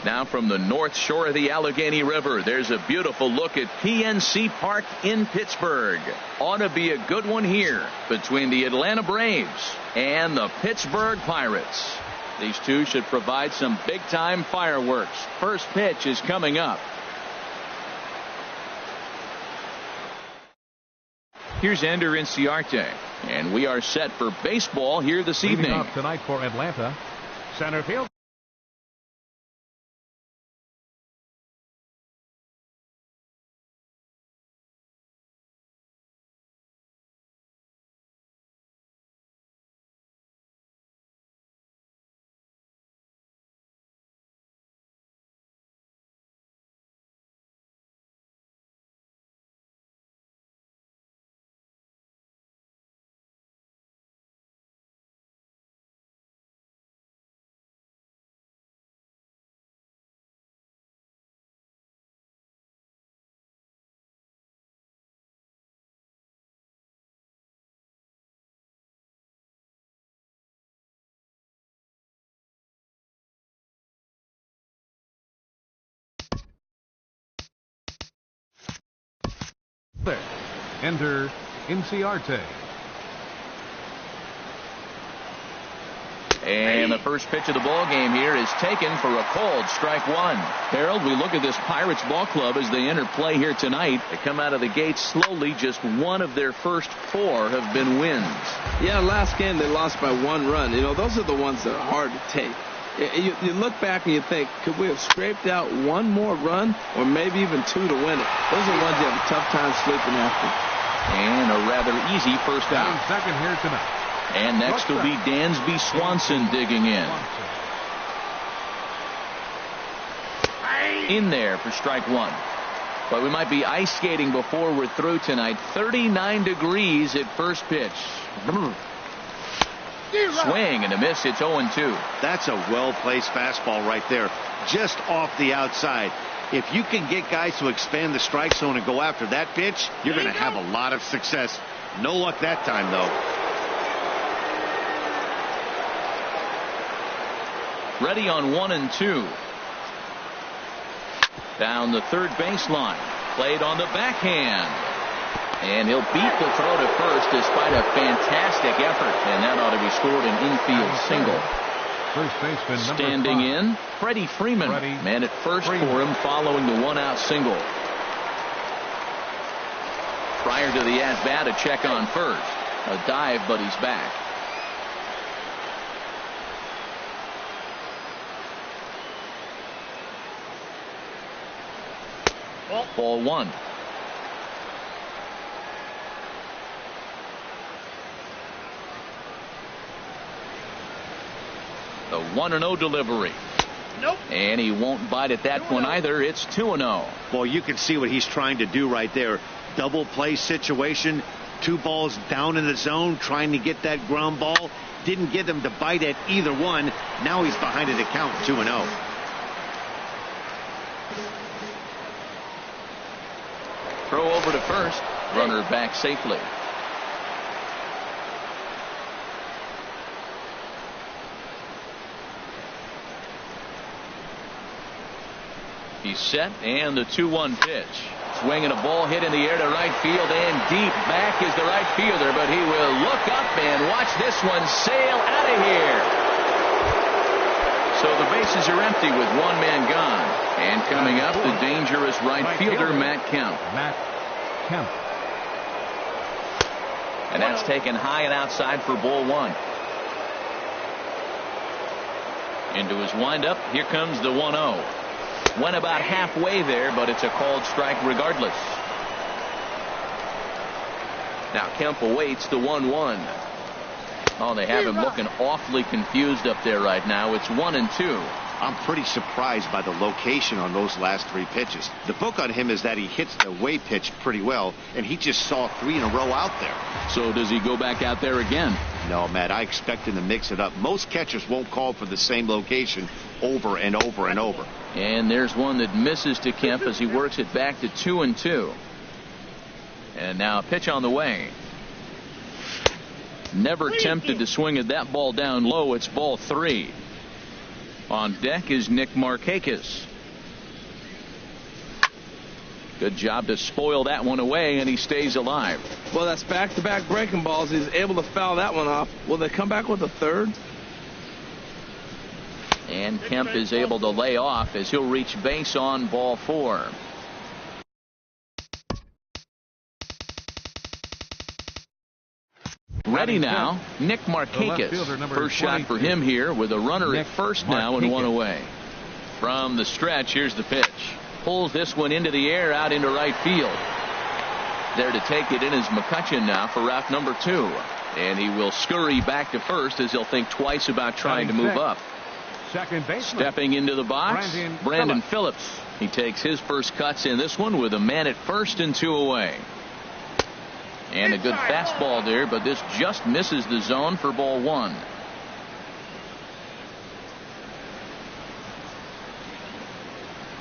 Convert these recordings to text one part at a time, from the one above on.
Now from the north shore of the Allegheny River, there's a beautiful look at PNC Park in Pittsburgh. Ought to be a good one here between the Atlanta Braves and the Pittsburgh Pirates. These two should provide some big-time fireworks. First pitch is coming up. Here's Ender Inciarte, and we are set for baseball here this evening. Leading off tonight for Atlanta, center field. Enter Inciarte. And the first pitch of the ball game here is taken for a called strike one. Harold, we look at this Pirates ball club as they enter play here tonight. They come out of the gate slowly. Just one of their first four have been wins. Yeah, last game they lost by 1 run. You know, those are the ones that are hard to take. You look back and you think, could we have scraped out 1 more run or maybe even 2 to win it? Those are the ones you have a tough time sleeping after. And a rather easy first out. Down second here tonight. And next will be Dansby Swanson digging in. In there for strike one. But we might be ice skating before we're through tonight. 39 degrees at first pitch. Swing and a miss. It's 0-2. That's a well-placed fastball right there, just off the outside. If you can get guys to expand the strike zone and go after that pitch, you're going to have a lot of success. No luck that time, though. Ready on 1 and 2. Down the third baseline. Played on the backhand. And he'll beat the throw to first despite a fantastic effort. And that ought to be scored an infield single. First baseman standing in, Freddie Freeman. Man at first for him following the 1-out single. Prior to the at-bat, a check on first. A dive, but he's back. Ball 1. The 1-0 delivery. Nope. And he won't bite at that one either. It's 2-0. Boy, you can see what he's trying to do right there. Double play situation. 2 balls down in the zone, trying to get that ground ball. Didn't get him to bite at either one. Now he's behind an account 2-0. Throw over to first. Runner back safely. He's set, and the 2-1 pitch. Swinging a ball hit in the air to right field, and deep back is the right fielder, but he will look up and watch this one sail out of here. So the bases are empty with 1 man gone. And coming up, the dangerous right fielder, Matt Kemp. And that's taken high and outside for ball 1. Into his windup, here comes the 1-0. Went about halfway there, but it's a called strike regardless. Now Kemp awaits the 1-1. Oh, they have him looking awfully confused up there right now. It's 1 and 2. I'm pretty surprised by the location on those last 3 pitches. The book on him is that he hits the away pitch pretty well, and he just saw 3 in a row out there. So does he go back out there again? No, Matt, I expect him to mix it up. Most catchers won't call for the same location over and over and over. And there's one that misses to Kemp as he works it back to 2 and 2. And now a pitch on the way. Never tempted to swing at that ball down low. It's ball 3. On deck is Nick Markakis. Good job to spoil that one away, and he stays alive. Well, that's back-to-back breaking balls. He's able to foul that one off. Will they come back with a third? And Kemp is able to lay off as he'll reach base on ball 4. Ready now, Nick Markakis. First shot for him here with a runner at first now and one away. From the stretch, here's the pitch. Pulls this one into the air out into right field. There to take it in is McCutchen now for route number 2. And he will scurry back to first as he'll think twice about trying to move up. Second baseman. Stepping into the box, Brandon Phillips. He takes his first cuts in this one with a man at first and 2 away. And a good fastball there, but this just misses the zone for ball 1.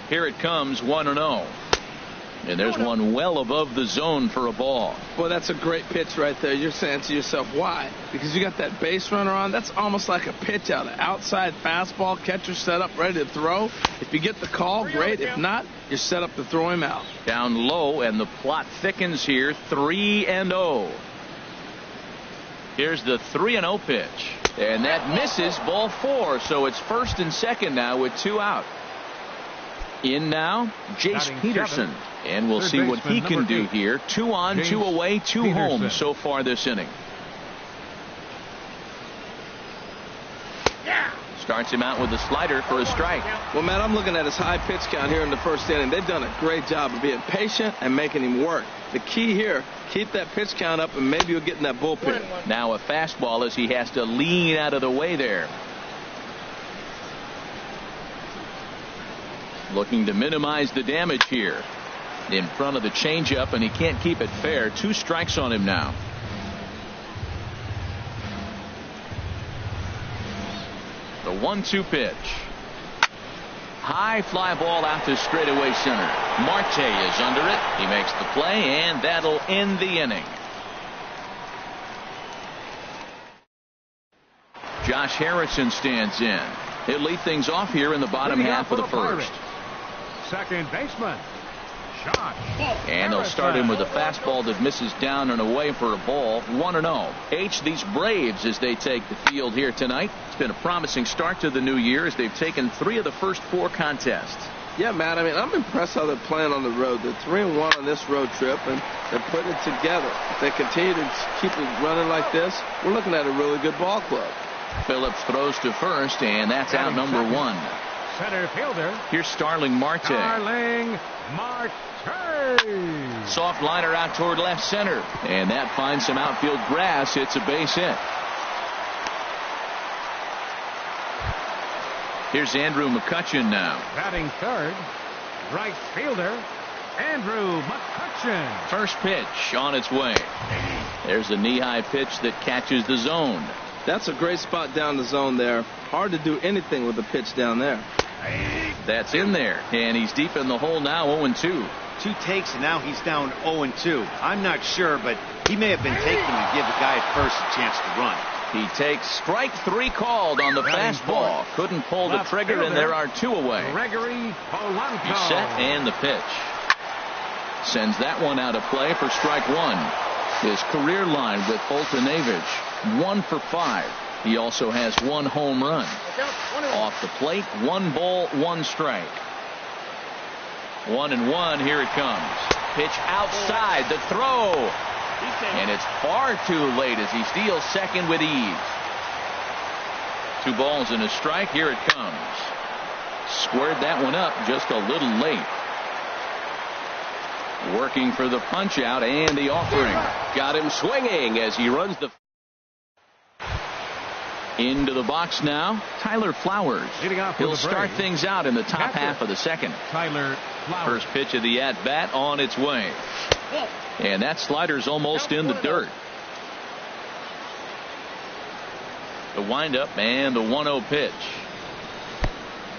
Here it comes, 1-0. And there's one well above the zone for a ball. Well, that's a great pitch right there. You're saying to yourself, why? Because you got that base runner on. That's almost like a pitch out. An outside fastball, catcher set up, ready to throw. If you get the call, great. If not, you're set up to throw him out. Down low, and the plot thickens here, 3-0. Here's the 3-0 pitch. And that misses, ball 4. So it's first and second now with 2 out. In now, Jace Peterson. And we'll see what he can do here. 2 on, 2 away, 2 home so far this inning. Starts him out with a slider for a strike. Well, Matt, I'm looking at his high pitch count here in the first inning. They've done a great job of being patient and making him work. The key here, keep that pitch count up and maybe you'll get in that bullpen. Now a fastball as he has to lean out of the way there. Looking to minimize the damage here. In front of the changeup, and he can't keep it fair. 2 strikes on him now. The 1-2 pitch. High fly ball out to straightaway center. Marte is under it. He makes the play, and that'll end the inning. Josh Harrison stands in. He'll lead things off here in the bottom half of the first. Second baseman. And they'll start him with a fastball that misses down and away for a ball. 1-0. H, these Braves as they take the field here tonight. It's been a promising start to the new year as they've taken 3 of the first 4 contests. Yeah, Matt, I mean, I'm impressed how they're playing on the road. They're 3-1 on this road trip, and they're putting it together. If they continue to keep it running like this, we're looking at a really good ball club. Phillips throws to first, and that's out number 1. Center fielder. Here's Starling Marte. Soft liner out toward left center, and that finds some outfield grass. It's a base hit. Here's Andrew McCutchen now. Batting third, right fielder Andrew McCutchen. First pitch on its way. There's a knee-high pitch that catches the zone. That's a great spot down the zone there. Hard to do anything with a pitch down there. That's in there, and he's deep in the hole now. 0-2. 2 takes, and now he's down 0-2. I'm not sure, but he may have been taking to give the guy at first a chance to run. He takes strike 3 called on the fastball. Couldn't pull the trigger, and there are 2 away. Gregory Polanco. He's set, and the pitch. Sends that one out of play for strike 1. His career line with Boltonevich, 1 for 5. He also has 1 home run. Off the plate, 1 ball, 1 strike. 1-1. Here it comes. Pitch outside. The throw. And it's far too late as he steals second with ease. 2 balls and a strike. Here it comes. Squared that one up just a little late. Working for the punch out and the offering. Got him swinging as he runs the into the box now. Tyler Flowers. He'll start things out in the top half of the second. Tyler Flowers. First pitch of the at-bat on its way. And that slider's almost in the dirt. The windup and the 1-0 pitch.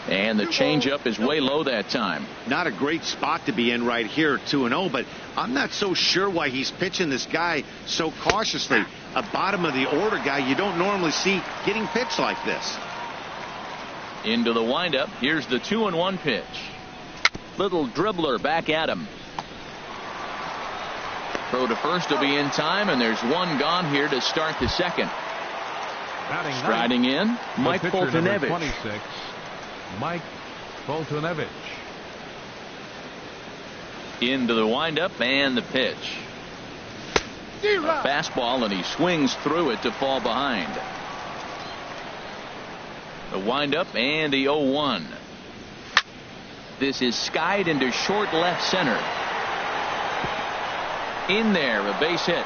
And the changeup is way low that time. Not a great spot to be in right here, 2-0, but I'm not so sure why he's pitching this guy so cautiously. A bottom of the order guy you don't normally see getting pitched like this. Into the windup. Here's the 2-1 pitch. Little dribbler back at him. Throw to first will be in time, and there's one gone here to start the second. Striding in, Mike Foltynewicz. 26, Mike Foltynewicz. Into the windup and the pitch. A fastball, and he swings through it to fall behind. The windup and the 0-1. This is skied into short left center. In there, a base hit.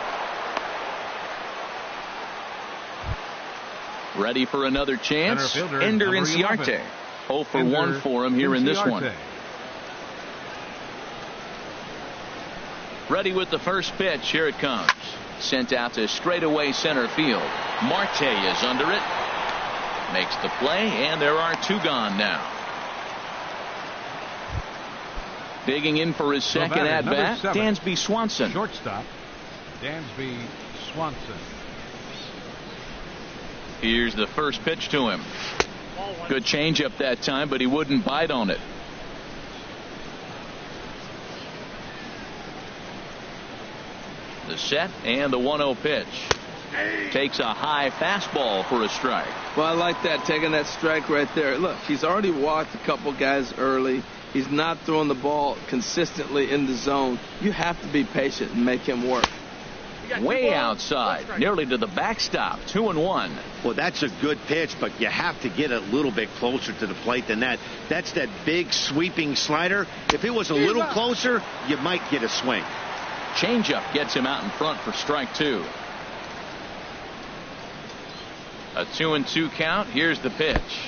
Ready for another chance. Ender Inciarte. 0 for 1 for him here in this one. Ready with the first pitch. Here it comes. Sent out to straightaway center field. Marte is under it. Makes the play, and there are 2 gone now. Digging in for his second at bat, Dansby Swanson. Shortstop, Dansby Swanson. Here's the first pitch to him. Good changeup that time, but he wouldn't bite on it. The set and the 1-0 pitch. Takes a high fastball for a strike. Well, I like that, taking that strike right there. Look, he's already walked a couple guys early. He's not throwing the ball consistently in the zone. You have to be patient and make him work. Way outside, nearly to the backstop. 2-1. Well, that's a good pitch, but you have to get a little bit closer to the plate than that. That's that big sweeping slider. If it was a little closer, you might get a swing. Changeup gets him out in front for strike 2. A 2-2 count. Here's the pitch.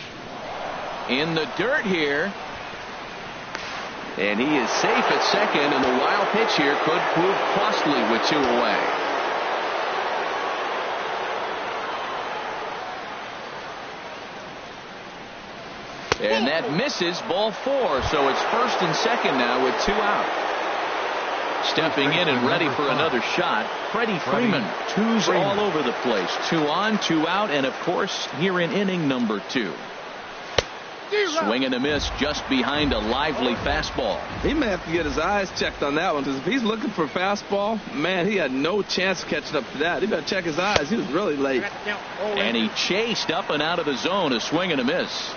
In the dirt here. And he is safe at second, and the wild pitch here could prove costly with 2 away. And that misses, ball 4, so it's first and second now with 2 out. Stepping in and ready for another shot, Freddie Freeman. 2s all over the place. 2 on, 2 out, and of course here in inning number 2. Swing and a miss just behind a lively fastball. He may have to get his eyes checked on that one, because if he's looking for fastball, man, he had no chance of catching up to that. He better check his eyes. He was really late. And he chased up and out of the zone. A swing and a miss.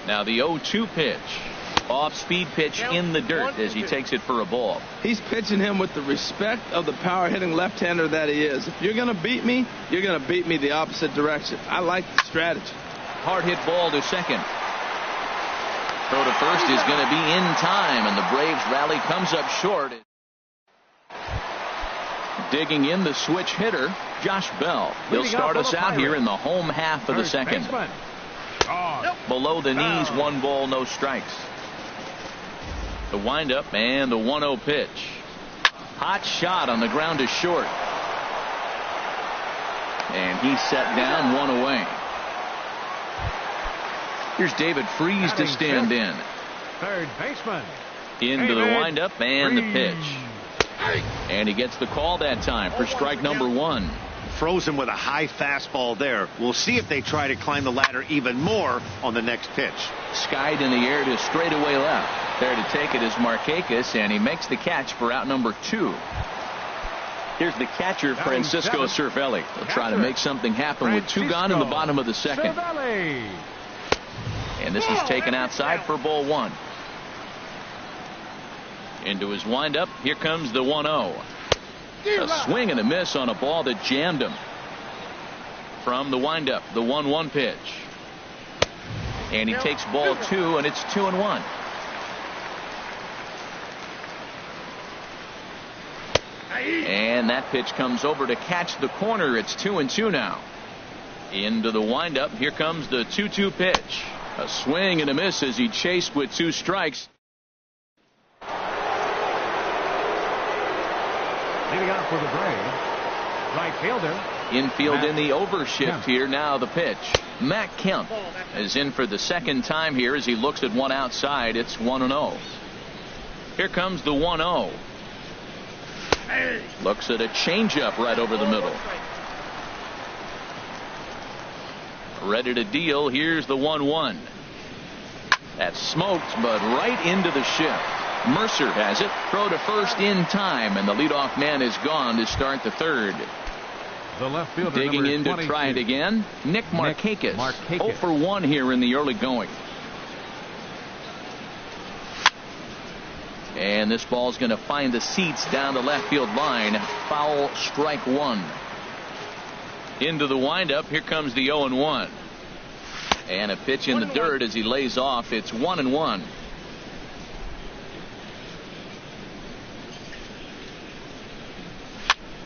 Now the 0-2 pitch. Off-speed pitch in the dirt as he takes it for a ball. He's pitching him with the respect of the power-hitting left-hander that he is. If you're going to beat me, you're going to beat me the opposite direction. I like the strategy. Hard hit ball to second. Throw to first is going to be in time, and the Braves rally comes up short. Digging in the switch hitter, Josh Bell. He'll start us out here in the home half of the second. Below the knees, 1 ball, no strikes. The windup and the 1-0 pitch. Hot shot on the ground to short. And he's set down, 1 away. Here's David Freese to stand in. Third baseman. Into the windup and the pitch. And he gets the call that time for strike number 1. Frozen with a high fastball there. We'll see if they try to climb the ladder even more on the next pitch. Skied in the air to straightaway left. There to take it is Markakis, and he makes the catch for out number 2. Here's the catcher, Francisco Cervelli. They'll try to make something happen with 2 gone in the bottom of the second. And this is taken outside for ball 1. Into his windup. Here comes the 1-0. A swing and a miss on a ball that jammed him. From the windup, the 1-1 pitch. And he takes ball 2, and it's 2-1. And that pitch comes over to catch the corner. It's 2-2 now. Into the windup. Here comes the 2-2 pitch. A swing and a miss as he chased with 2 strikes. Leading off for the Braves, right fielder. Infield in the overshift here. Now the pitch. Matt Kemp is in for the second time here as he looks at one outside. It's 1-0. Here comes the 1-0. Looks at a changeup right over the middle. Ready to deal. Here's the 1-1. That's smoked, but right into the shift. Mercer has it. Throw to first in time, and the leadoff man is gone to start the third. The left fielder, digging in to 22. try it again. Nick Markakis. 0 for 1 here in the early going. And this ball's going to find the seats down the left field line. Foul, strike one. Into the windup. Here comes the 0-1. And a pitch in the dirt as he lays off. It's 1-1.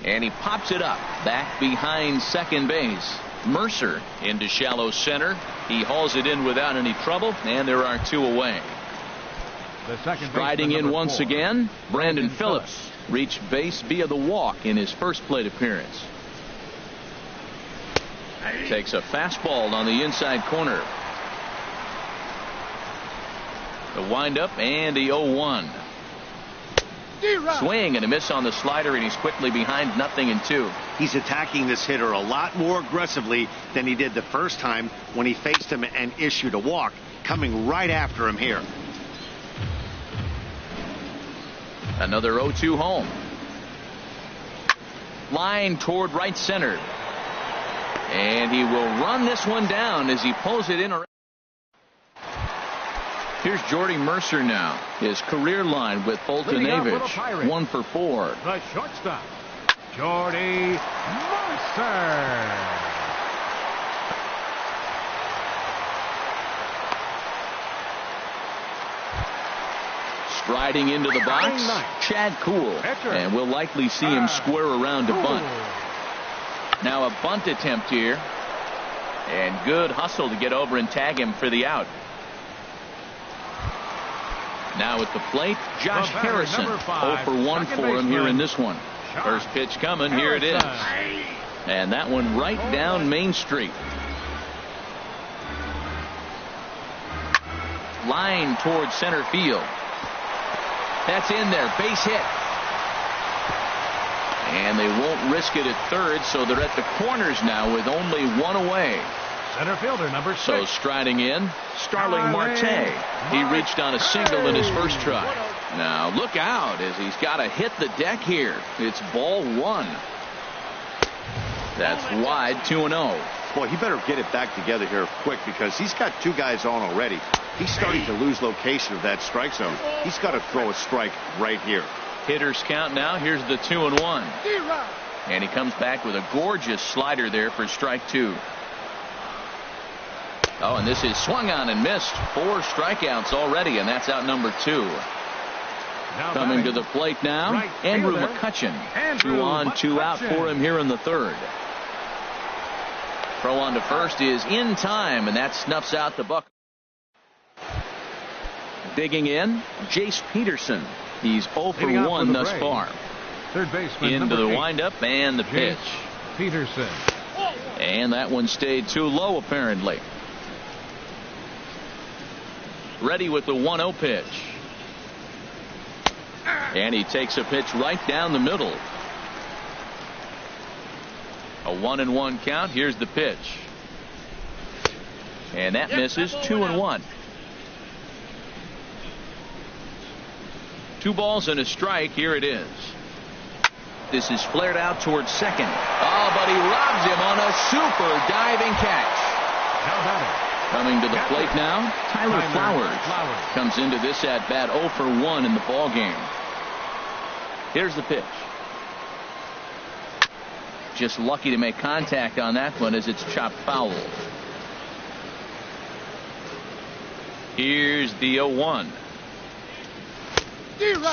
And he pops it up back behind second base. Mercer into shallow center. He hauls it in without any trouble, and there are 2 away. The second Striding in once 4. again, Brandon Phillips reached base via the walk in his first plate appearance. Takes a fastball on the inside corner. The windup and the 0-1. Swing and a miss on the slider, and he's quickly behind 0-2. He's attacking this hitter a lot more aggressively than he did the first time when he faced him and issued a walk. Coming right after him here. Another 0-2 home. Line toward right center. And he will run this one down as he pulls it in. Here's Jordy Mercer now. His career line with Fultonavich. 1 for 4. The shortstop, Jordy Mercer. Striding into the box, Chad Kuhl. And we'll likely see him square around to bunt. Now a bunt attempt here. And good hustle to get over and tag him for the out. Now at the plate, Josh Harrison. 0 for 1 for him here in this one. First pitch coming. Here it is. And that one right down Main Street. Line towards center field. That's in there. Base hit. And they won't risk it at third, so they're at the corners now with only 1 away. Center fielder number 6. So striding in, Starling Marte. He reached on a single in his first try. Now look out as he's got to hit the deck here. It's ball 1. That's wide, 2-0. Boy, he better get it back together here quick because he's got 2 guys on already. He's starting to lose location of that strike zone. He's got to throw a strike right here. Hitters count now. Here's the 2-1. And he comes back with a gorgeous slider there for strike 2. Oh, and this is swung on and missed. 4 strikeouts already, and that's out number 2. Coming to the plate now, Andrew McCutchen. 2 on, 2 out for him here in the third. Throw on to first is in time, and that snuffs out the buck. Digging in, Jace Peterson. He's 0 for 1 thus far. Third baseman into the 8. windup and the pitch. Peterson. And that one stayed too low apparently. Ready with the 1-0 pitch. And he takes a pitch right down the middle. A 1-1 count. Here's the pitch. And that misses. 2-1. 2 balls and a strike. Here it is. This is flared out towards second. Oh, but he robs him on a super diving catch. How about it? Coming to the plate now, Tyler Flowers comes into this at bat 0 for 1 in the ball game. Here's the pitch. Just lucky to make contact on that one as it's chopped foul. Here's the 0-1.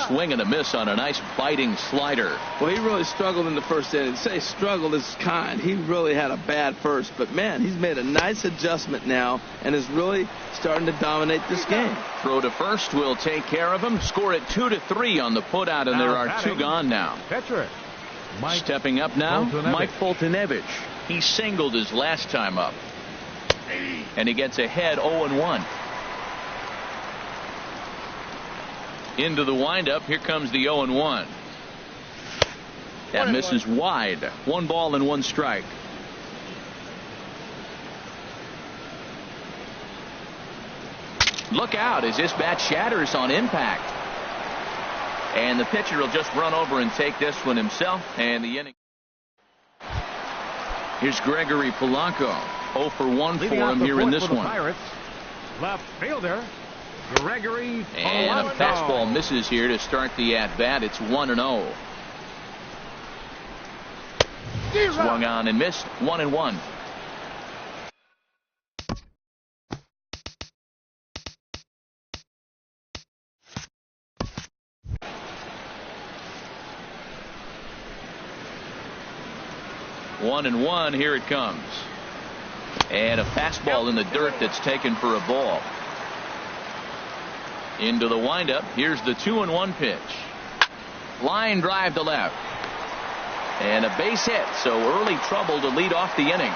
Swing and a miss on a nice biting slider. Well, he really struggled in the first inning. Say struggled is kind. He really had a bad first, but man, he's made a nice adjustment now and is really starting to dominate this game. Throw to first will take care of him. Score it 2-3 on the putout, and there are 2 gone now. Pitcher. Stepping up now, Mike Fultonavich. He singled his last time up. And he gets ahead 0-1. Into the windup. Here comes the 0-1. That misses wide. 1 ball and 1 strike. Look out as this bat shatters on impact. And the pitcher will just run over and take this one himself, and the inning. Here's Gregory Polanco. 0 for 1 for him here in this one. Pirates. Left fielder Gregory Polanco. And a fastball misses here to start the at-bat. It's 1-0. Swung on and missed. 1-1. One and one. Here it comes. And a fastball in the dirt that's taken for a ball. Into the windup. Here's the 2-1 pitch. Line drive to left. And a base hit. So early trouble to lead off the inning.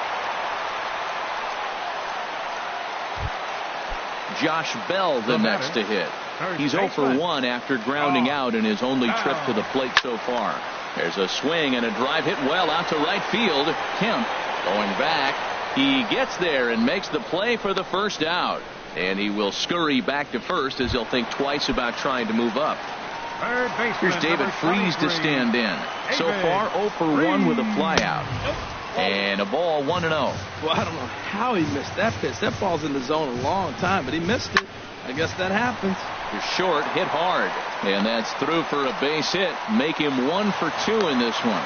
Josh Bell the next to hit. He's 0 for 1 after grounding out in his only trip to the plate so far. There's a swing and a drive hit well out to right field. Kemp going back. He gets there and makes the play for the first out. And he will scurry back to first as he'll think twice about trying to move up. Here's David Freese to stand in. So far 0 for 1 with a flyout. And a ball 1-0. Well, I don't know how he missed that pitch. That ball's in the zone a long time, but he missed it. I guess that happens. You're short, hit hard. And that's through for a base hit. Make him 1 for 2 in this one.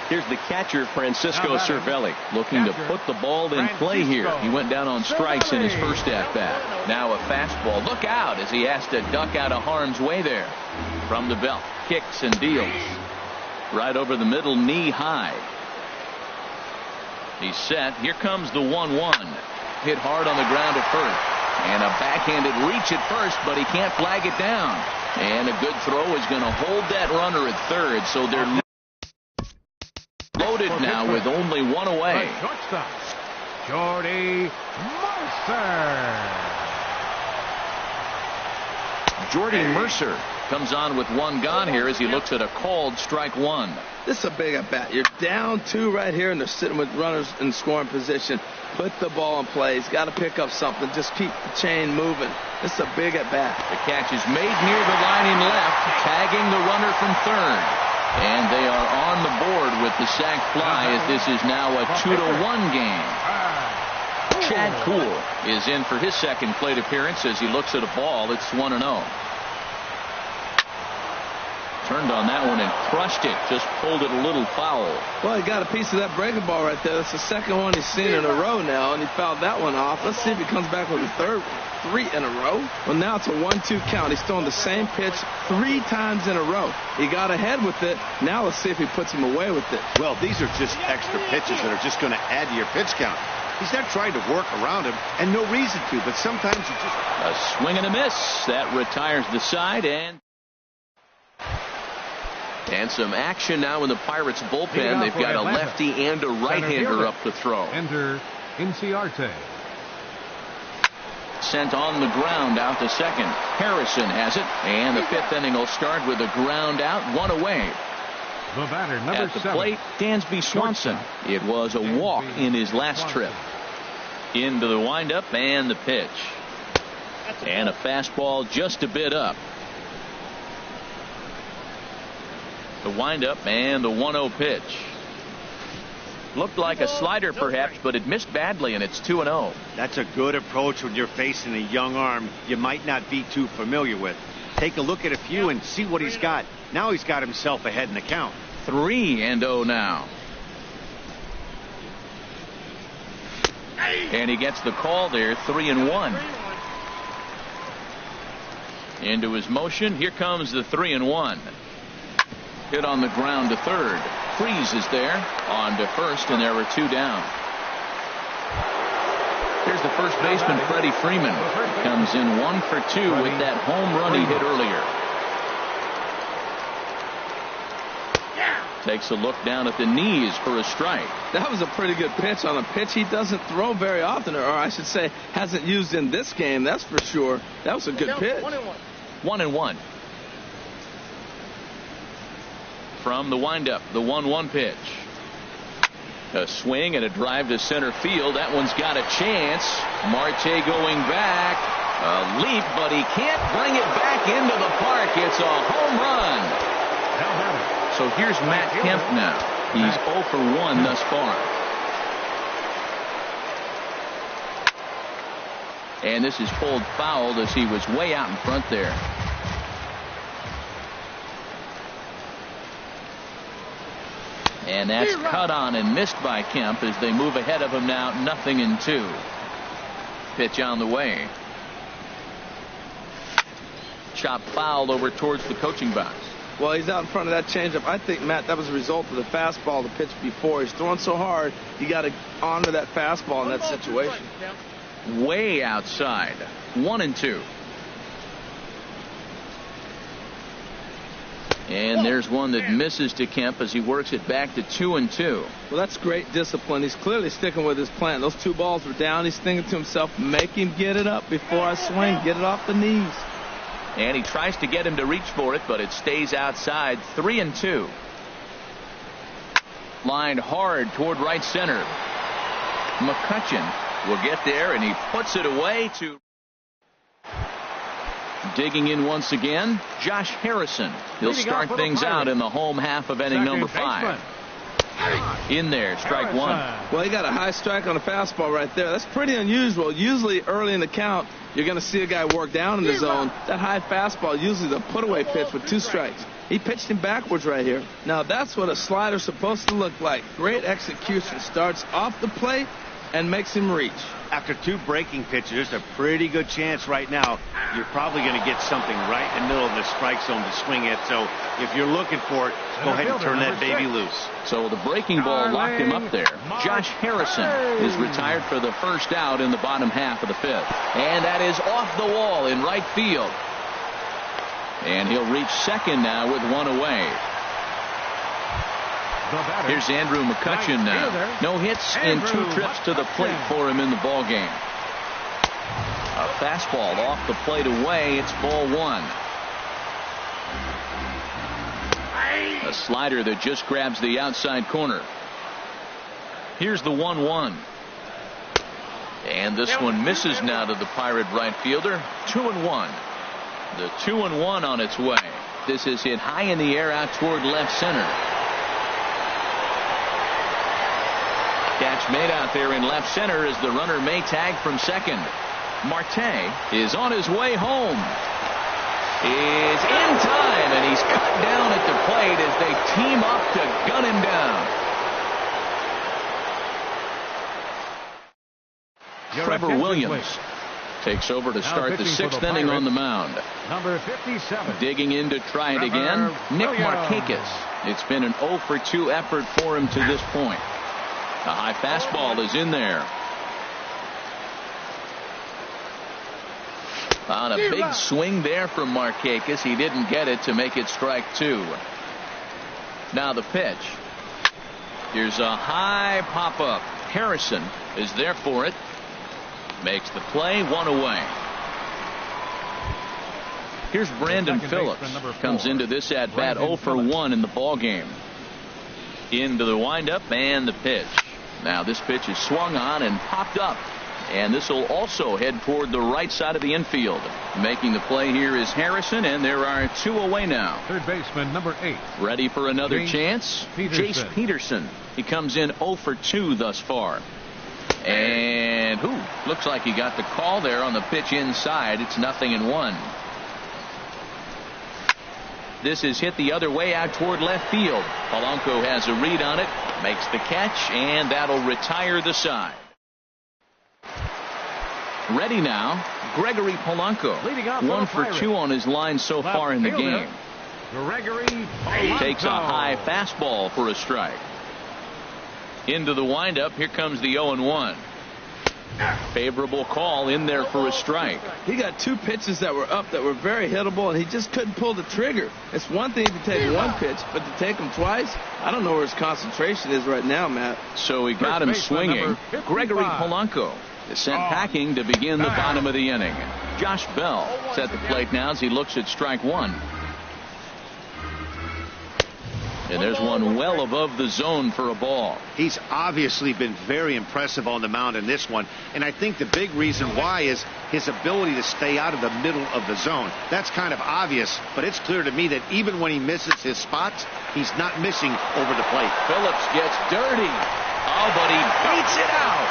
Here's the catcher, Francisco Cervelli. Looking to put the ball in play here. He went down on strikes in his first at-bat. Now a fastball. Look out as he has to duck out of harm's way there. From the belt. Kicks and deals. Right over the middle, knee high. He's set. Here comes the 1-1. Hit hard on the ground at first. And a backhanded reach at first, but he can't flag it down. And a good throw is going to hold that runner at third. So they're loaded now with only one away. Shortstop, Jordy Mercer. Jordy Mercer comes on with one gone here as he looks at a called strike one. This is a big at bat. You're down 2 right here, and they're sitting with runners in scoring position. Put the ball in play. He's got to pick up something. Just keep the chain moving. This is a big at bat. The catch is made near the line in left, tagging the runner from third. And they are on the board with the sac fly as this is now a 2-1 game. Chad Kuhl is in for his second plate appearance as he looks at a ball. It's 1-0. Turned on that one and crushed it. Just pulled it a little foul. Well, he got a piece of that breaking ball right there. That's the second one he's seen in a row now, and he fouled that one off. Let's see if he comes back with a third 3 in a row. Well, now it's a 1-2 count. He's throwing the same pitch 3 times in a row. He got ahead with it. Now let's see if he puts him away with it. Well, these are just extra pitches that are just going to add to your pitch count. He's not trying to work around him, and no reason to, but sometimes you just... A swing and a miss. That retires the side, and some action now in the Pirates bullpen. They've got a lefty and a right-hander up to throw. Enter Inciarte. Sent on the ground out to second. Harrison has it, and the 5th inning will start with a ground out, 1 away. The batter, number At the 7. plate, Dansby Swanson. It was a walk in his last trip. Into the windup and the pitch. And a fastball just a bit up. The windup and the 1-0 pitch. Looked like a slider perhaps, but it missed badly, and it's 2-0. That's a good approach when you're facing a young arm you might not be too familiar with. Take a look at a few and see what he's got. Now he's got himself ahead in the count. 3-0 now. And he gets the call there, 3-1. Into his motion. Here comes the 3-1. Hit on the ground to third. Freese is there on to first, and there are 2 down. Here's the first baseman, Freddie Freeman. Comes in 1 for 2 with that home run he hit earlier. Takes a look down at the knees for a strike. That was a pretty good pitch on a pitch he doesn't throw very often, or I should say hasn't used in this game, that's for sure. That was a good pitch. 1-1. From the windup, the 1-1 pitch. A swing and a drive to center field. That one's got a chance. Marte going back. A leap, but he can't bring it back into the park. It's a home run. So here's Matt Kemp now. He's 0 for 1 thus far. And this is pulled foul as he was way out in front there. And that's cut on and missed by Kemp as they move ahead of him now, 0-2. Pitch on the way. Chop fouled over towards the coaching box. Well, he's out in front of that changeup. I think, Matt, that was a result of the fastball the pitch before. He's throwing so hard, you got to honor that fastball in that situation. Way outside. 1-2. And there's one that misses to Kemp as he works it back to 2-2. Well, that's great discipline. He's clearly sticking with his plan. Those 2 balls were down. He's thinking to himself, make him get it up before I swing. Get it off the knees. And he tries to get him to reach for it, but it stays outside. 3-2. Lined hard toward right center. McCutchen will get there, and he puts it away to. Digging in once again, Josh Harrison. He'll start things out in the home half of inning number 5. In there, strike 1. Well, he got a high strike on a fastball right there. That's pretty unusual. Usually early in the count, you're going to see a guy work down in the zone. That high fastball, usually the put-away pitch with 2 strikes. He pitched him backwards right here. Now, that's what a slider's supposed to look like. Great execution. Starts off the plate and makes him reach. After 2 breaking pitches, there's a pretty good chance right now you're probably going to get something right in the middle of the strike zone to swing at. So if you're looking for it, go ahead and turn that baby loose. So the breaking ball locked him up there. Josh Harrison is retired for the first out in the bottom half of the 5th. And that is off the wall in right field. And he'll reach second now with 1 away. Here's Andrew McCutchen now. No hits in 2 trips to the plate for him in the ball game. A fastball off the plate away. It's ball 1. A slider that just grabs the outside corner. Here's the 1-1. And this one misses now to the Pirate right fielder. 2-1. The 2-1 on its way. This is hit high in the air out toward left center. Catch made out there in left center as the runner may tag from second. Marte is on his way home. Is in time, and he's cut down at the plate as they team up to gun him down. Trevor Williams takes over to start the 6th inning on the mound. Number 57. Digging in to try it again, Nick Markakis. It's been an 0 for 2 effort for him to this point. A high fastball is in there. On a big swing there from Markakis. He didn't get it to make it strike 2. Now the pitch. Here's a high pop-up. Harrison is there for it. Makes the play, 1 away. Here's Brandon Phillips. Comes into this at-bat 0 for 1 in the ball game. Into the windup and the pitch. Now this pitch is swung on and popped up. And this will also head toward the right side of the infield. Making the play here is Harrison, and there are 2 away now. Third baseman, number 8. Ready for another chance? Jace Peterson. He comes in 0 for 2 thus far. And looks like he got the call there on the pitch inside. It's 0-1. This is hit the other way out toward left field. Polanco has a read on it, makes the catch, and that'll retire the side. Ready now, Gregory Polanco. 1 for 2 on his line so far in the game. Gregory Polanco Takes a high fastball for a strike. Into the windup, here comes the 0-1. Favorable call in there for a strike. He got 2 pitches that were up that were very hittable, and he just couldn't pull the trigger. It's one thing to take 1 pitch, but to take him twice, I don't know where his concentration is right now, Matt. So he got him swinging. Gregory Polanco is sent packing to begin the bottom of the inning. Josh Bell is at the plate now as he looks at strike 1. And there's one well above the zone for a ball. He's obviously been very impressive on the mound in this one. And I think the big reason why is his ability to stay out of the middle of the zone. That's kind of obvious, but it's clear to me that even when he misses his spots, he's not missing over the plate. Phillips gets dirty. Oh, but he beats it out.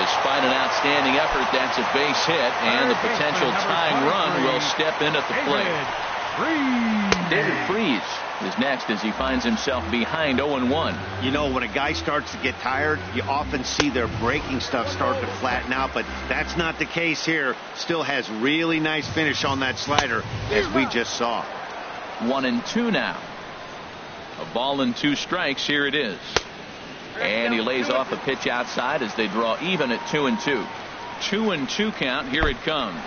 Despite an outstanding effort, that's a base hit, and the potential tying run will step in at the plate. David Freese is next as he finds himself behind 0-1. You know, when a guy starts to get tired, you often see their breaking stuff start to flatten out, but that's not the case here. Still has really nice finish on that slider, as we just saw. 1-2 now. A ball and 2 strikes. Here it is. And he lays off a pitch outside as they draw even at 2-2. 2-2 count. Here it comes.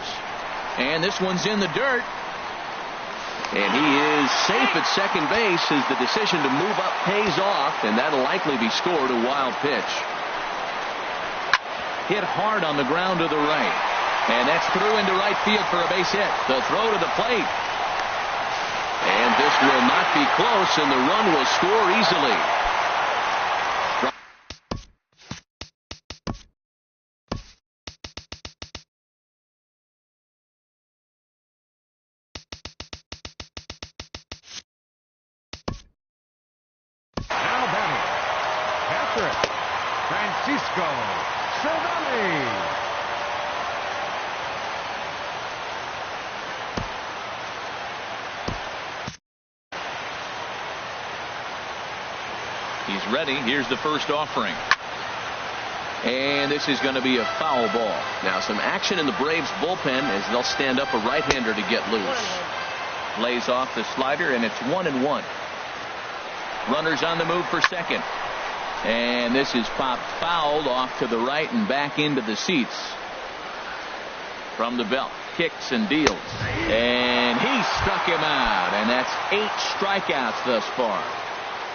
And this one's in the dirt. And he is safe at second base as the decision to move up pays off, and that'll likely be scored. A wild pitch. Hit hard on the ground to the right. And that's through into right field for a base hit. The throw to the plate. And this will not be close, and the run will score easily. He's ready. Here's the first offering. And this is going to be a foul ball. Now some action in the Braves bullpen as they'll stand up a right-hander to get loose. Lays off the slider, and it's 1-1. Runners on the move for second. And this is popped fouled off to the right and back into the seats. From the belt. Kicks and deals. And he struck him out. And that's 8 strikeouts thus far.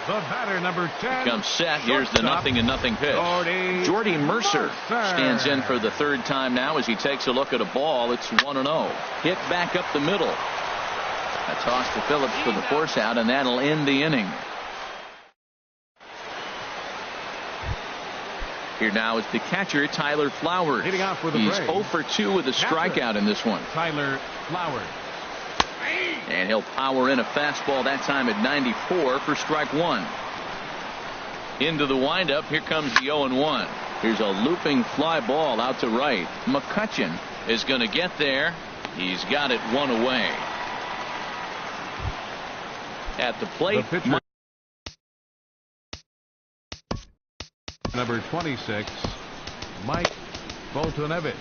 The batter, number 10. Comes set. Here's the 0-0 pitch. Jordy Mercer stands in for the third time now as he takes a look at a ball. It's 1-0. Hit back up the middle. A toss to Phillips for the force out, and that'll end the inning. Here now is the catcher, Tyler Flowers. Hitting out for the He's Braves. 0 for 2 with a strikeout in this one. Tyler Flowers. And he'll power in a fastball that time at 94 for strike 1. Into the windup. Here comes the 0-1. Here's a looping fly ball out to right. McCutchen is going to get there. He's got it 1 away. At the plate. The pitcher, number 26, Mike Boltonevich.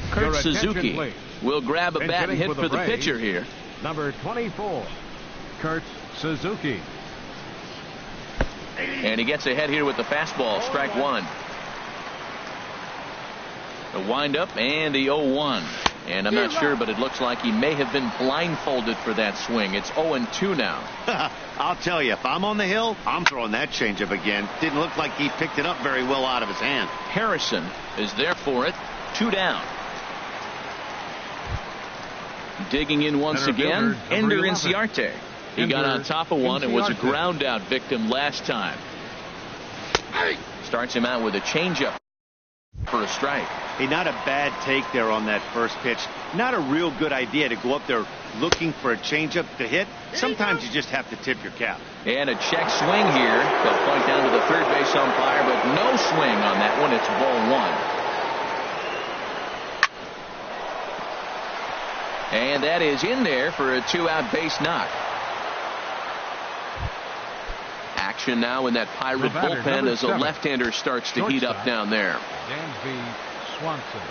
Kurt Suzuki will grab a bat and hit for the pitcher here. Number 24, Kurt Suzuki. And he gets ahead here with the fastball. Strike 1. The windup and the 0-1. And I'm not sure, but it looks like he may have been blindfolded for that swing. It's 0-2 now. I'll tell you, if I'm on the hill, I'm throwing that changeup again. Didn't look like he picked it up very well out of his hand. Harrison is there for it. 2 down. Digging in once again, Ender Inciarte. He got on top of one and was a ground out victim last time. Starts him out with a changeup for a strike. Hey, not a bad take there on that first pitch. Not a real good idea to go up there looking for a changeup to hit. Sometimes you just have to tip your cap. And a check swing here. They'll point down to the third base umpire, but no swing on that one. It's ball 1. And that is in there for a 2-out base knock. Action now in that Pirate bullpen as a left-hander starts to heat up down there. Dansby Swanson.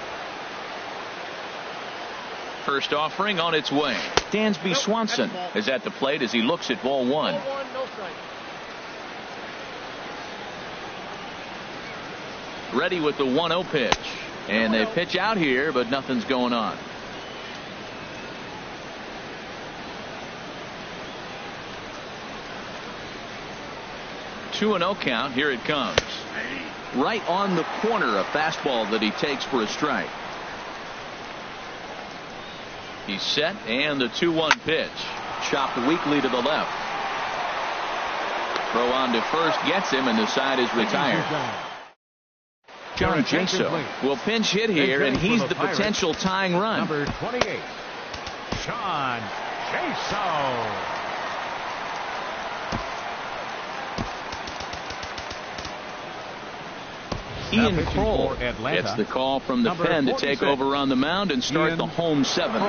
First offering on its way. Dansby Swanson is at the plate as he looks at ball one. Ready with the 1-0 pitch. And they pitch out here, but nothing's going on. Two and 0 count. Here it comes. Right on the corner, a fastball that he takes for a strike. He's set, and the 2-1 pitch. Chopped weakly to the left. Throw on to first gets him, and the side is retired. John Jaso will pinch hit here, and he's the potential tying run. Number 28, John Jaso. Ian Kroll gets the call from the pen to take over on the mound and start the home seventh.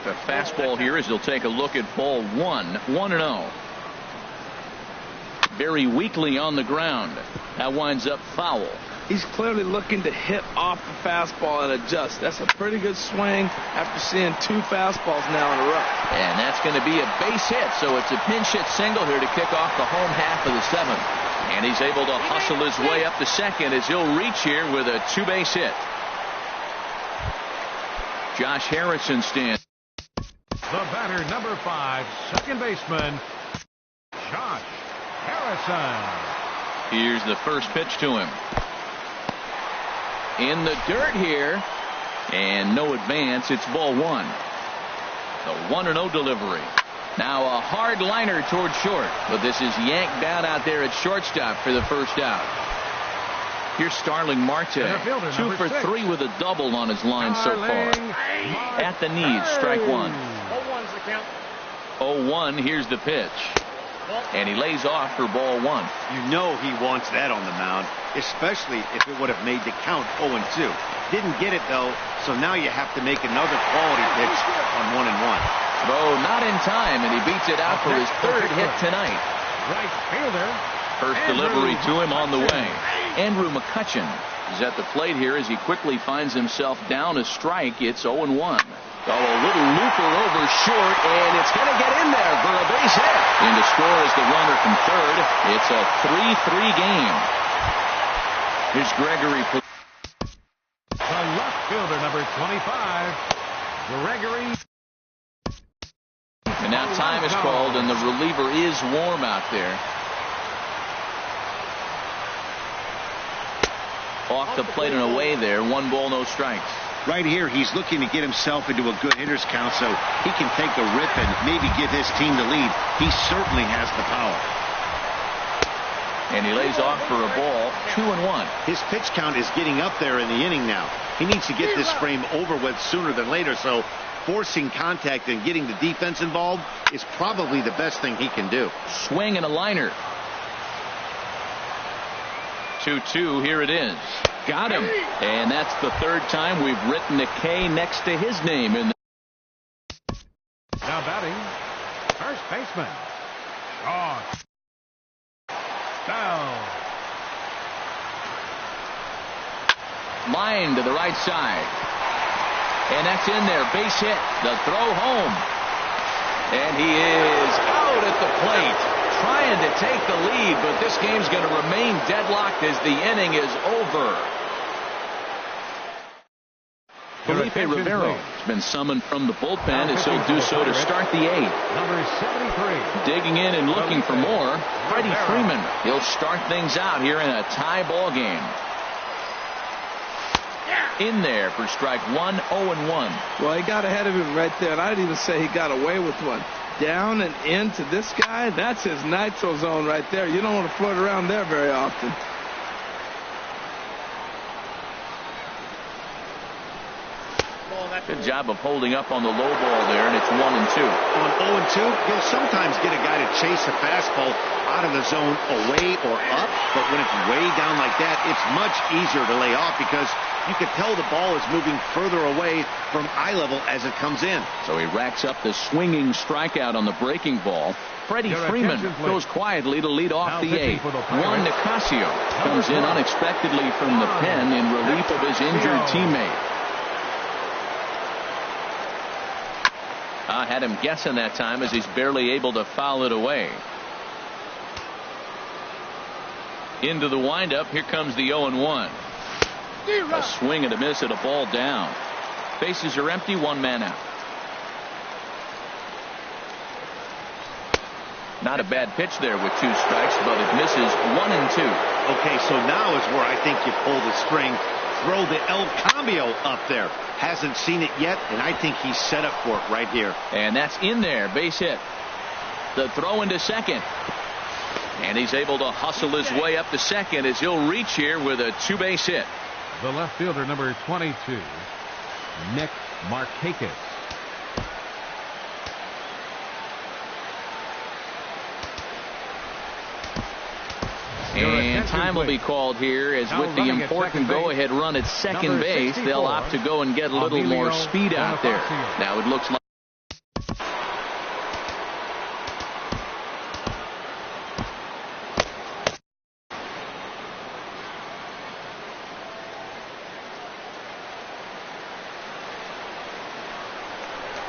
The fastball here as he'll take a look at ball one. 1-0. Very weakly on the ground. That winds up foul. He's clearly looking to hit off the fastball and adjust. That's a pretty good swing after seeing two fastballs now in a row. And that's going to be a base hit, so it's a pinch hit single here to kick off the home half of the seventh. And he's able to hustle his way up to second as he'll reach here with a two-base hit. Josh Harrison stands. The batter, number 5, second baseman, Josh Harrison. Here's the first pitch to him. In the dirt here, and no advance. It's ball one. The 1-0 delivery. Now a hard liner toward short, but this is yanked down out there at shortstop for the first out. Here's Starling Marte, 2 for 3 with a double on his line so far. At the knees, strike one. 0-1. Here's the pitch. And he lays off for ball one. You know he wants that on the mound, especially if it would have made the count 0-2. Didn't get it, though, so now you have to make another quality pitch on 1-1. Throw not in time, and he beats it out for his third hit tonight. Right fielder. First delivery to him on the way. Andrew McCutcheon is at the plate here as he quickly finds himself down a strike. It's 0-1. Oh, a little looper over short, and it's going to get in there for a base hit. In to score is the runner from third. It's a 3-3 game. Here's Gregory. The left fielder, number 25, Gregory. And now time is called, and the reliever is warm out there. Off the plate and away there. 1 ball, no strikes. Right here, he's looking to get himself into a good hitter's count so he can take a rip and maybe give his team the lead. He certainly has the power. And he lays off for a ball. 2-1. His pitch count is getting up there in the inning now. He needs to get this frame over with sooner than later, so forcing contact and getting the defense involved is probably the best thing he can do. Swing and a liner. 2-2. Here it is. Got him. And that's the third time we've written a K next to his name. Now batting, first baseman, Sean Bell. Line to the right side. And that's in there. Base hit. The throw home. And he is out at the plate, trying to take the lead, but this game's going to remain deadlocked as the inning is over. Felipe Rivero has been summoned from the bullpen as he'll do so to start the eighth. Number 73. Digging in and looking for more, Freddie Freeman. He'll start things out here in a tie ball game. In there for strike one. 0-1. Well, he got ahead of him right there, and I'd even say he got away with one. Down and into this guy, that's his nitro zone right there. You don't want to float around there very often. good job of holding up on the low ball there, and it's 1-2. On 0-2, you'll sometimes get a guy to chase a fastball out of the zone away or up, but when it's way down like that, it's much easier to lay off because you can tell the ball is moving further away from eye level as it comes in. So he racks up the swinging strikeout on the breaking ball. Freddie Freeman goes quietly to lead off the 8th. Juan Nicasio comes in unexpectedly from the pen in relief of his injured teammate. I had him guessing that time as he's barely able to foul it away. Into the windup. Here comes the 0-1. A swing and a miss at a ball down. Bases are empty. 1 man out. Not a bad pitch there with 2 strikes, but it misses 1-2. Okay, so now is where I think you pull the string. Throw the El Cambio up there. Hasn't seen it yet, and I think he's set up for it right here. And that's in there. Base hit. The throw into second. And he's able to hustle his way up to second as he'll reach here with a 2-base hit. The left fielder, number 22, Nick Markakis. And time will be called here as with the important go-ahead run at second base, they'll opt to go and get a little more speed out there. Now it looks like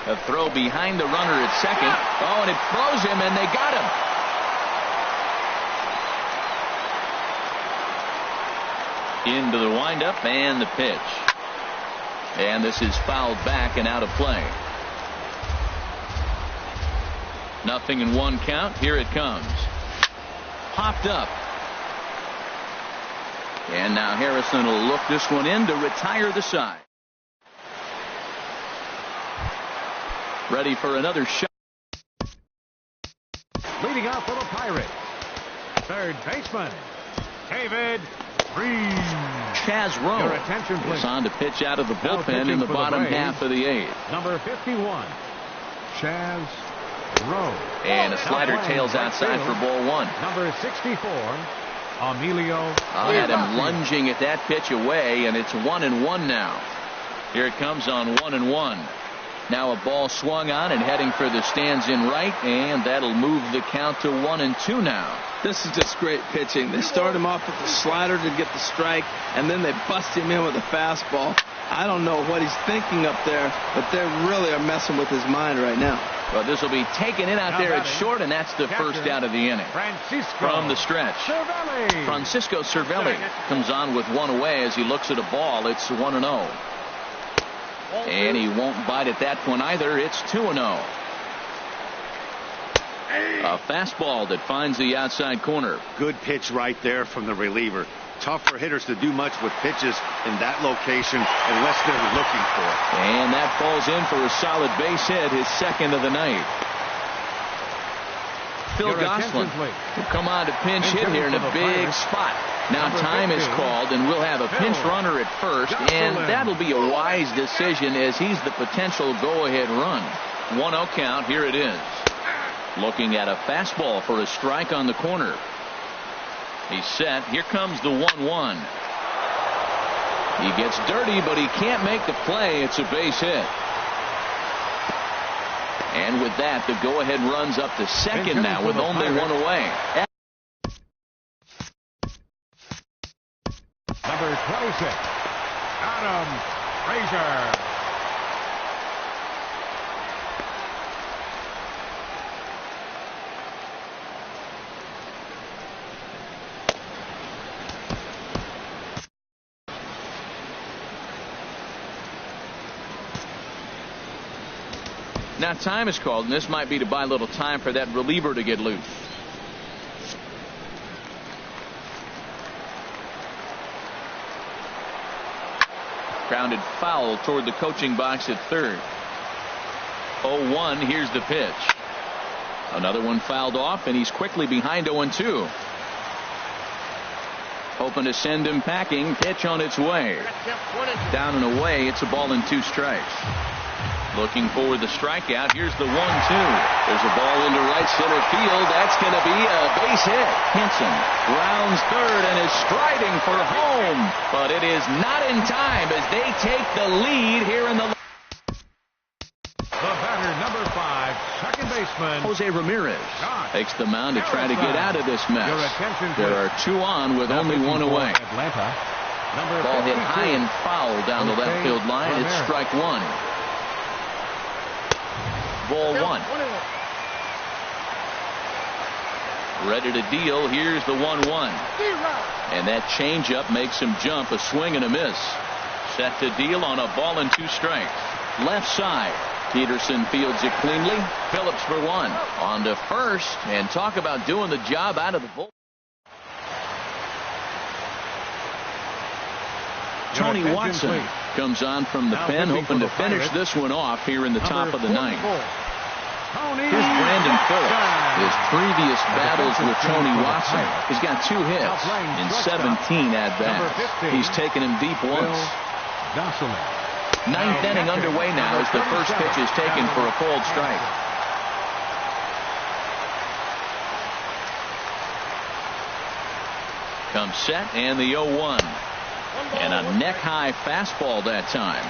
a throw behind the runner at second. Oh, and it throws him, and they got him. Into the windup and the pitch. And this is fouled back and out of play. 0-1 count. Here it comes. Popped up. And now Harrison will look this one in to retire the side. Ready for another shot. Leading off for the Pirates, third baseman, David Freese. Chaz Rowe Your attention, please. is on to pitch out of the bullpen in the bottom half of the 8th. Number 51, Chaz Rowe. And a slider tails outside for ball 1. Number 64, Emilio. I had him lunging at that pitch away, and it's 1-1 now. Here it comes on 1-1. Now a ball swung on and heading for the stands in right, and that'll move the count to 1-2 now. This is just great pitching. They start him off with the slider to get the strike, and then they bust him in with a fastball. I don't know what he's thinking up there, but they really are messing with his mind right now. Well, this will be taken in out there at short, and that's the first out of the inning. From the stretch, Francisco Cervelli comes on with one away as he looks at a ball. It's 1-0. And he won't bite at that one either. It's 2-0. A fastball that finds the outside corner. Good pitch right there from the reliever. Tough for hitters to do much with pitches in that location unless they're looking for it. And that falls in for a solid base hit, his second of the night. Phil Gosselin will come on to pinch hit here in a big spot. Now time is called, and we'll have a pinch runner at first, and that'll be a wise decision as he's the potential go-ahead run. 1-0 count. Here it is. Looking at a fastball for a strike on the corner. He's set. Here comes the 1-1. He gets dirty, but he can't make the play. It's a base hit. And with that, the go-ahead runs up to second now with only one away. Number 26, Adam Frazier. Now time is called, and this might be to buy a little time for that reliever to get loose. Grounded foul toward the coaching box at third. 0-1. Here's the pitch. Another one fouled off, and he's quickly behind 0-2. Hoping to send him packing. Pitch on its way. Down and away. It's a ball and 2 strikes. Looking for the strikeout. Here's the 1-2. There's a ball into right center field. That's going to be a base hit. Henson rounds third and is striding for home. But it is not in time as they take the lead here in the... The batter, number 5, second baseman Jose Ramirez takes the mound to try to get out of this mess. There are 2 on with only 1 away. Atlanta. Ball hit high and foul down the left field line. It's strike 1. Ball 1. Ready to deal. Here's the 1-1. And that changeup makes him jump. A swing and a miss. Set to deal on a ball and 2 strikes. Left side. Peterson fields it cleanly. Phillips for 1. On to first. And talk about doing the job out of the bull. Tony Watson comes on from the pen, hoping to finish this one off here in the top of the 9th. Here's Brandon Phillips. His previous battles with Tony Watson, he's got 2 hits in 17 at-bats. He's taken him deep once. 9th inning underway now as the first pitch is taken for a called strike. Comes set and the 0-1. And a neck-high fastball that time.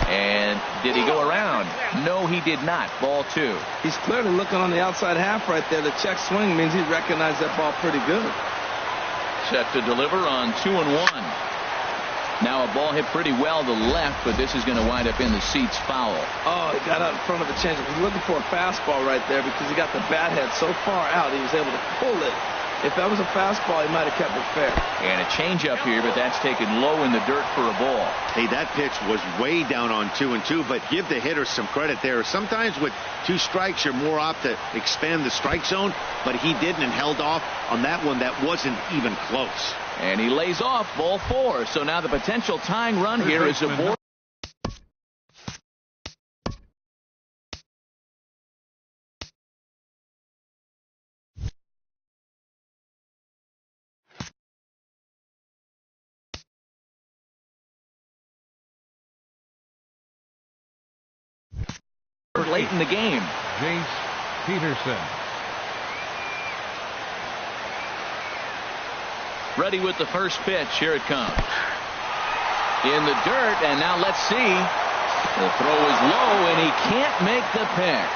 And did he go around? No, he did not. Ball 2. He's clearly looking on the outside half right there. The check swing means he recognized that ball pretty good. Set to deliver on 2-1. Now a ball hit pretty well to the left, but this is going to wind up in the seats foul. Oh, he got out in front of a changeup. He's looking for a fastball right there because he got the bat head so far out he was able to pull it. If that was a fastball, he might have kept it fair. And a changeup here, but that's taken low in the dirt for a ball. Hey, that pitch was way down on 2-2, but give the hitter some credit there. Sometimes with 2 strikes, you're more apt to expand the strike zone, but he didn't and held off on that one that wasn't even close. And he lays off ball 4. So now the potential tying run here is aboard. Late in the game. Jace Peterson. Ready with the first pitch. Here it comes. In the dirt, and now let's see. The throw is low, and he can't make the pick.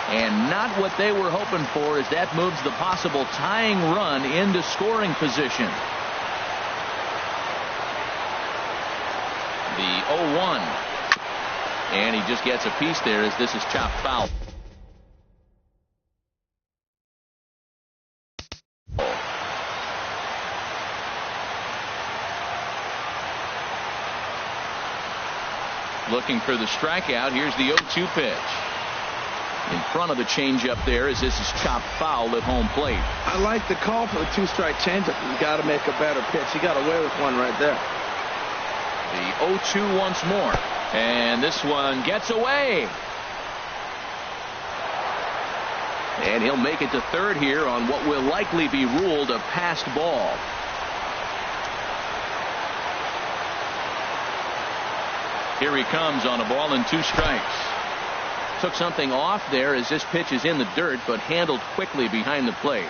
And not what they were hoping for as that moves the possible tying run into scoring position. The 0-1. And he just gets a piece there as this is chopped foul. Looking for the strikeout. Here's the 0-2 pitch. In front of the changeup there as this is chopped foul at home plate. I like the call for the 2-strike changeup. You got to make a better pitch. He got away with one right there. The 0-2 once more. And this one gets away. And he'll make it to third here on what will likely be ruled a passed ball. Here he comes on a ball and 2 strikes. Took something off there as this pitch is in the dirt, but handled quickly behind the plate.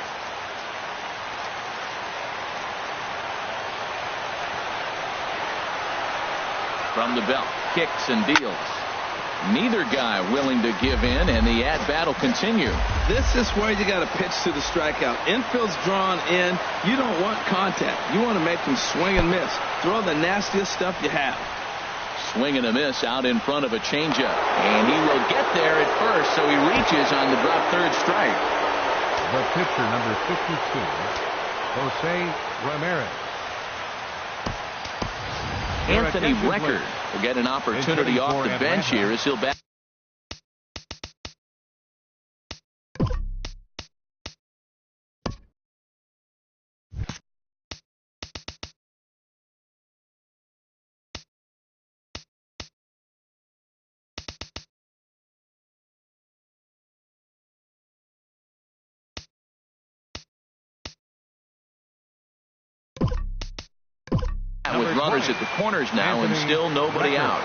From the belt, kicks and deals. Neither guy willing to give in, and the at-bat will continue. This is where you got to pitch to the strikeout. Infield's drawn in. You don't want contact. You want to make them swing and miss. Throw the nastiest stuff you have. Swing and a miss out in front of a changeup. And he will get there at first, so he reaches on the drop third strike. The pitcher, number 52, Jose Ramirez. Anthony Record will get an opportunity off the bench here as he'll bat. with runners at the corners now and still nobody out.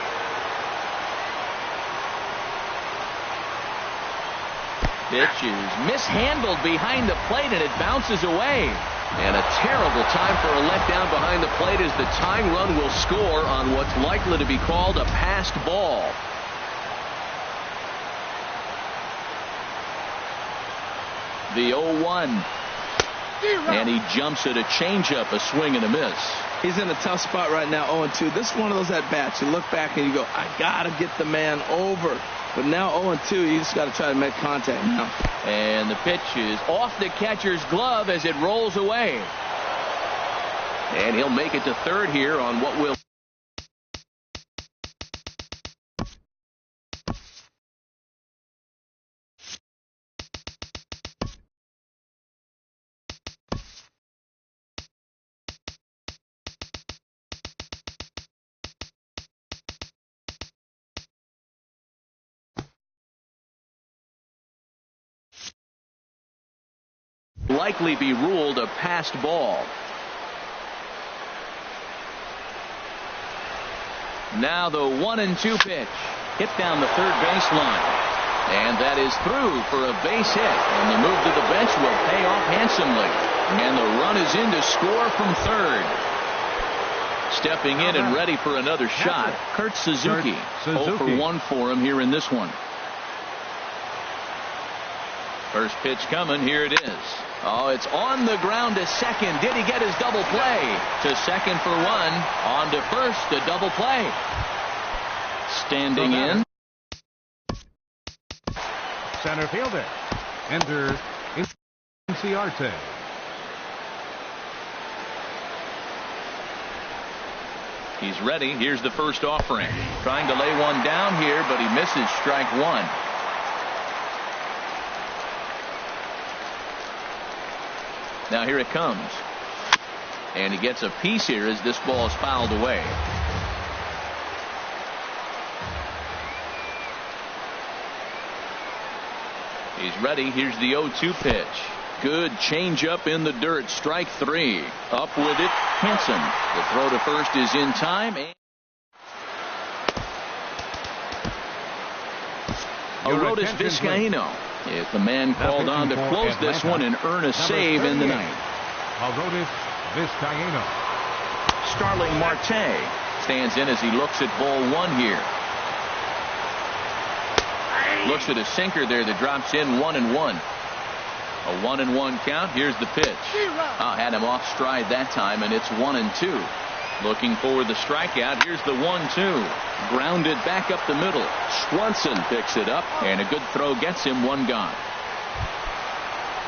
Pitch is mishandled behind the plate, and it bounces away. And a terrible time for a letdown behind the plate as the tying run will score on what's likely to be called a passed ball. The 0-1. And he jumps at a changeup, a swing and a miss. He's in a tough spot right now, 0-2. This is one of those at-bats. You look back and you go, I got to get the man over. But now 0-2, you just got to try to make contact now. And the pitch is off the catcher's glove as it rolls away. And he'll make it to third here on what will... likely be ruled a passed ball. Now the 1-2 pitch. Hit down the third baseline. And that is through for a base hit. And the move to the bench will pay off handsomely. And the run is in to score from third. Stepping in and ready for another shot, Kurt Suzuki. 0 for 1 for him here in this one. First pitch coming. Here it is. Oh, it's on the ground to second. Did he get his double play? To second for 1. On to first, a double play. Standing in. Center fielder. Enter Inciarte. He's ready. Here's the first offering. Trying to lay one down here, but he misses strike 1. Now here it comes. And he gets a piece here as this ball is fouled away. He's ready. Here's the 0-2 pitch. Good changeup in the dirt. Strike 3. Up with it, Hansen. The throw to first is in time. Arodys Vizcaíno is the man called on to close this one and earn a save in the ninth. Arodys Vizcaíno. Starling Marte stands in as he looks at ball 1 here. Looks at a sinker there that drops in 1-1. A 1-1 count. Here's the pitch. Had him off stride that time, and it's 1-2. Looking for the strikeout. Here's the 1-2. Grounded back up the middle. Swanson picks it up, and a good throw gets him 1 gone.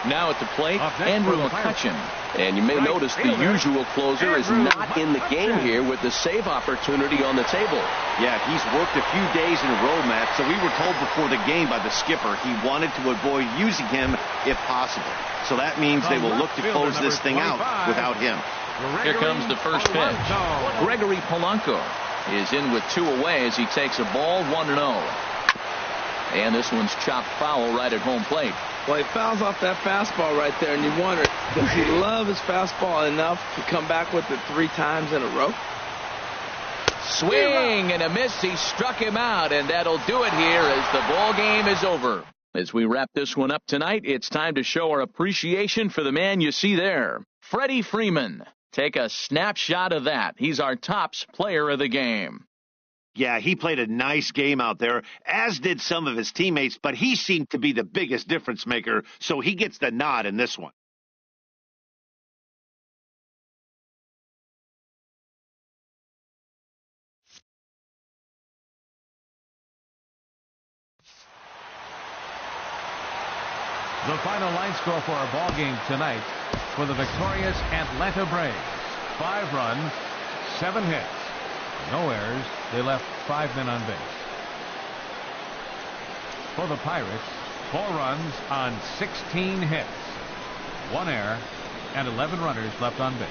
Now at the plate, Andrew McCutchen. And you may notice the usual closer is not in the game here with the save opportunity on the table. Yeah, he's worked a few days in a row, Matt, so we were told before the game by the skipper he wanted to avoid using him if possible. So that means they will look to close this thing out without him. Here comes the first pitch. Gregory Polanco is in with 2 away as he takes a ball 1-0. And this one's chopped foul right at home plate. Well, he fouls off that fastball right there, and you wonder, does he love his fastball enough to come back with it 3 times in a row? Swing and a miss. He struck him out, and that'll do it here as the ball game is over. As we wrap this one up tonight, it's time to show our appreciation for the man you see there, Freddie Freeman. Take a snapshot of that. He's our tops player of the game. Yeah, he played a nice game out there, as did some of his teammates, but he seemed to be the biggest difference maker, so he gets the nod in this one. The final line score for our ball game tonight for the victorious Atlanta Braves. 5 runs, 7 hits. No errors. They left 5 men on base. For the Pirates, 4 runs on 16 hits. 1 error and 11 runners left on base.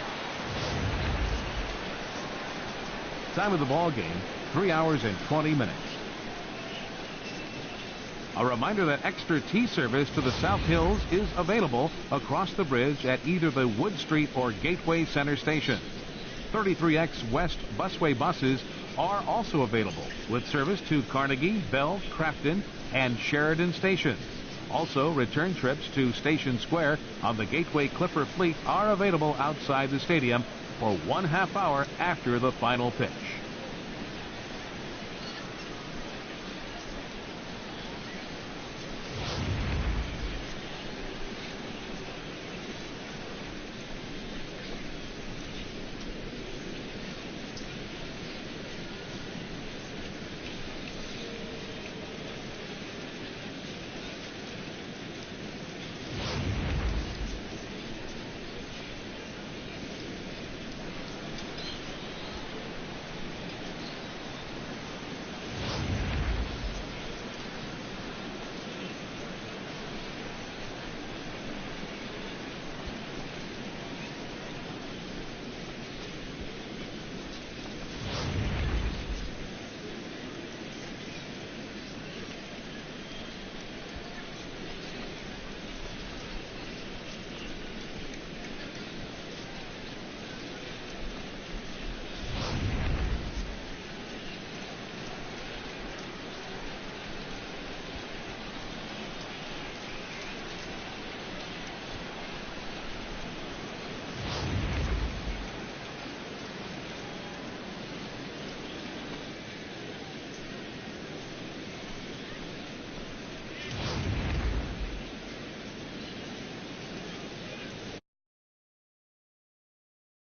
Time of the ball game, 3 hours and 20 minutes. A reminder that extra tea service to the South Hills is available across the bridge at either the Wood Street or Gateway Center stations. 33X West Busway buses are also available with service to Carnegie, Bell, Crafton, and Sheridan stations. Also, return trips to Station Square on the Gateway Clipper fleet are available outside the stadium for 1/2 hour after the final pitch.